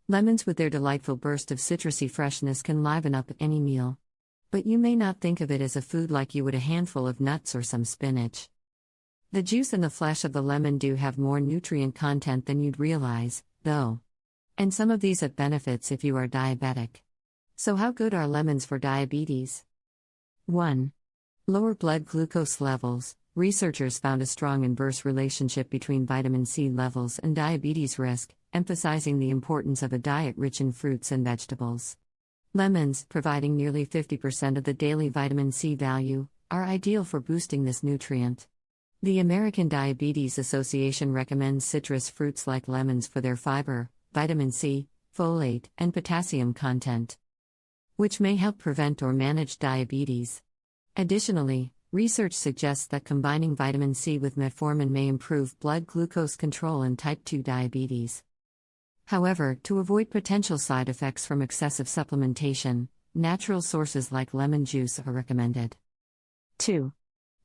Lemons with their delightful burst of citrusy freshness can liven up any meal. But you may not think of it as a food like you would a handful of nuts or some spinach. The juice and the flesh of the lemon do have more nutrient content than you'd realize, though. And some of these have benefits if you are diabetic. So how good are lemons for diabetes? 1. Lower blood glucose levels. Researchers found a strong inverse relationship between vitamin C levels and diabetes risk, emphasizing the importance of a diet rich in fruits and vegetables. Lemons, providing nearly 50% of the daily vitamin C value, are ideal for boosting this nutrient. The American Diabetes Association recommends citrus fruits like lemons for their fiber, vitamin C, folate, and potassium content, which may help prevent or manage diabetes. Additionally, research suggests that combining vitamin C with metformin may improve blood glucose control in type 2 diabetes. However, to avoid potential side effects from excessive supplementation, natural sources like lemon juice are recommended. 2.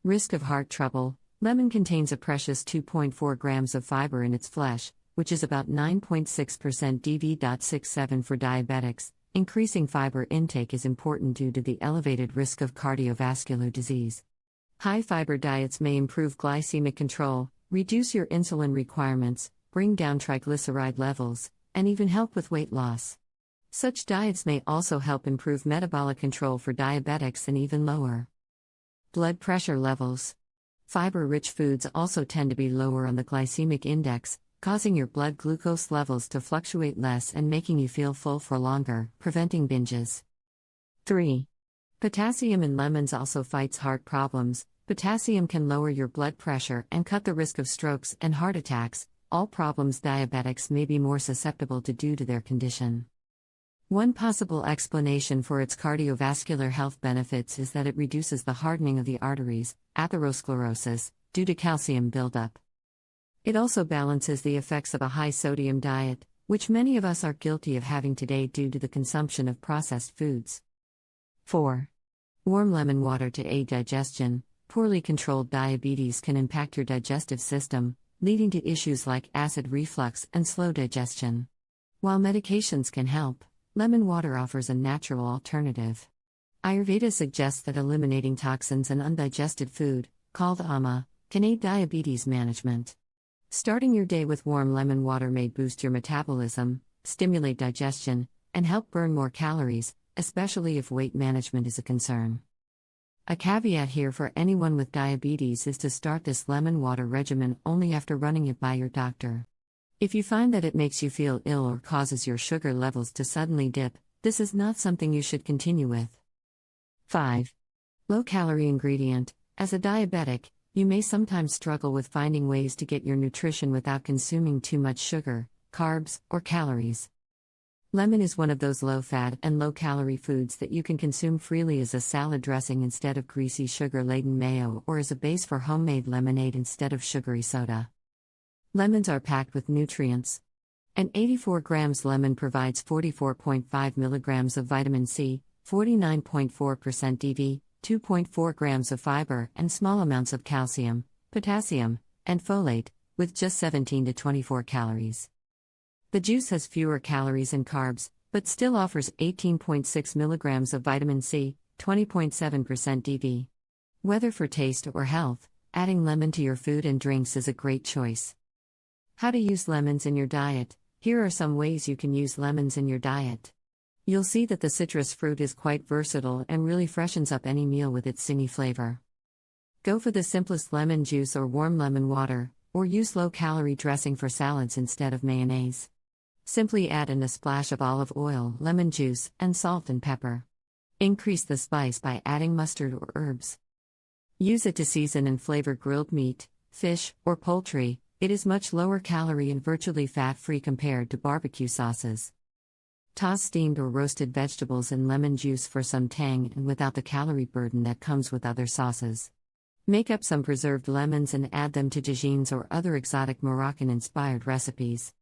Risk of heart trouble. Lemon contains a precious 2.4 grams of fiber in its flesh, which is about 9.6% DV.67 for diabetics. Increasing fiber intake is important due to the elevated risk of cardiovascular disease. High fiber diets may improve glycemic control, reduce your insulin requirements, bring down triglyceride levels, and even help with weight loss. Such diets may also help improve metabolic control for diabetics and even lower blood pressure levels. Fiber-rich foods also tend to be lower on the glycemic index, causing your blood glucose levels to fluctuate less and making you feel full for longer, preventing binges. 3. Potassium in lemons also fights heart problems. Potassium can lower your blood pressure and cut the risk of strokes and heart attacks, all problems diabetics may be more susceptible to due to their condition. One possible explanation for its cardiovascular health benefits is that it reduces the hardening of the arteries, atherosclerosis, due to calcium buildup. It also balances the effects of a high-sodium diet, which many of us are guilty of having today due to the consumption of processed foods. 4. Warm lemon water to aid digestion. Poorly controlled diabetes can impact your digestive system, leading to issues like acid reflux and slow digestion. While medications can help, lemon water offers a natural alternative. Ayurveda suggests that eliminating toxins and undigested food, called ama, can aid diabetes management. Starting your day with warm lemon water may boost your metabolism, stimulate digestion, and help burn more calories, especially if weight management is a concern. A caveat here for anyone with diabetes is to start this lemon water regimen only after running it by your doctor. If you find that it makes you feel ill or causes your sugar levels to suddenly dip, this is not something you should continue with. 5. Low-calorie ingredient. As a diabetic, you may sometimes struggle with finding ways to get your nutrition without consuming too much sugar, carbs, or calories. Lemon is one of those low-fat and low-calorie foods that you can consume freely as a salad dressing instead of greasy sugar-laden mayo or as a base for homemade lemonade instead of sugary soda. Lemons are packed with nutrients. An 84 grams lemon provides 44.5 milligrams of vitamin C, 49.4% DV, 2.4 grams of fiber, and small amounts of calcium, potassium, and folate, with just 17 to 24 calories. The juice has fewer calories and carbs, but still offers 18.6 milligrams of vitamin C, 20.7% DV. Whether for taste or health, adding lemon to your food and drinks is a great choice. How to use lemons in your diet. Here are some ways you can use lemons in your diet. You'll see that the citrus fruit is quite versatile and really freshens up any meal with its singy flavor. Go for the simplest lemon juice or warm lemon water, or use low-calorie dressing for salads instead of mayonnaise. Simply add in a splash of olive oil, lemon juice, and salt and pepper. Increase the spice by adding mustard or herbs. Use it to season and flavor grilled meat, fish, or poultry. It is much lower calorie and virtually fat-free compared to barbecue sauces. Toss steamed or roasted vegetables in lemon juice for some tang and without the calorie burden that comes with other sauces. Make up some preserved lemons and add them to tagines or other exotic Moroccan-inspired recipes.